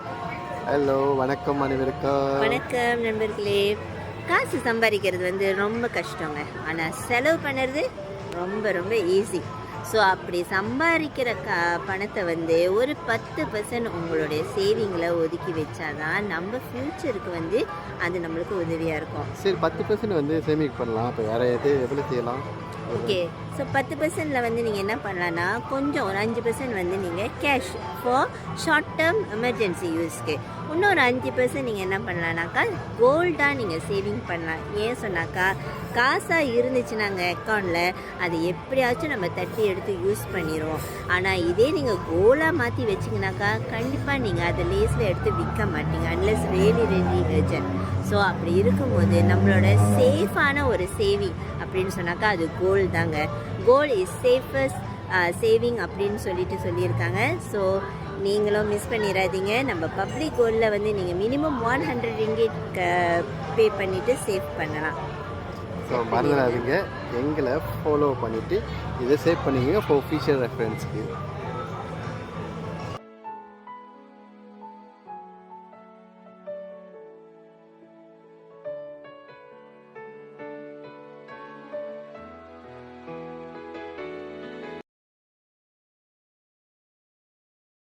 Hello, வணக்கம் அனைவருக்கும். வணக்கம் நண்பர்களே. காசு சம்பாதிக்கிறது வந்து ரொம்ப கஷ்டங்க. ஆனால் செலவு பண்ணுறது ரொம்ப ரொம்ப ஈஸி. ஸோ அப்படி சம்பாதிக்கிற பணத்தை வந்து ஒரு 10% உங்களுடைய சேவிங்கில் ஒதுக்கி வச்சாதான் நம்ம ஃப்யூச்சருக்கு வந்து அது நம்மளுக்கு உதவியாக இருக்கும். சரி, 10% வந்து சேமிப்பு பண்ணலாம். இப்போ வேற எவ்வளோ செய்யலாம்? ஓகே. ஸோ 10%ல் வந்து நீங்கள் என்ன பண்ணலான்னா, கொஞ்சம் ஒரு 5% வந்து நீங்கள் cash for short term emergency யூஸ்க்கு, இன்னொரு 5% நீங்கள் என்ன பண்ணலான்னாக்கா கோல்டாக நீங்கள் சேவிங் பண்ணலாம். ஏன் சொன்னாக்கா, காசாக இருந்துச்சுன்னாங்க அக்கௌண்ட்டில் அது எப்படியாச்சும் நம்ம தட்டி எடுத்து யூஸ் பண்ணிடுவோம். ஆனால் இதே நீங்கள் கோலாக மாற்றி வச்சிங்கனாக்கா கண்டிப்பாக நீங்கள் அதை லேஸில் எடுத்து விற்க மாட்டீங்க அன்லெஸ் ரியலி வெர்ஜன். ஸோ அப்படி இருக்கும்போது நம்மளோட சேஃபான ஒரு சேவிங் அப்படின்னு சொன்னாக்கா அது கோல்டு தாங்க. கோல்டு இஸ் சேஃபஸ்ட் சேவிங் அப்படின்னு சொல்லியிருக்காங்க. ஸோ நீங்களும் மிஸ் பண்ணிடாதீங்க. நம்ம பப்ளிக் கோல்டில் வந்து நீங்கள் மினிமம் 100 ringgit பே பண்ணிவிட்டு சேவ் பண்ணலாம். ஸோ மறந்துடாதீங்க, எங்களை ஃபாலோ பண்ணிவிட்டு இதை சேவ் பண்ணிக்கங்க ஃபார் ஃபியூச்சர் ரெஃபரன்ஸ்க்கு.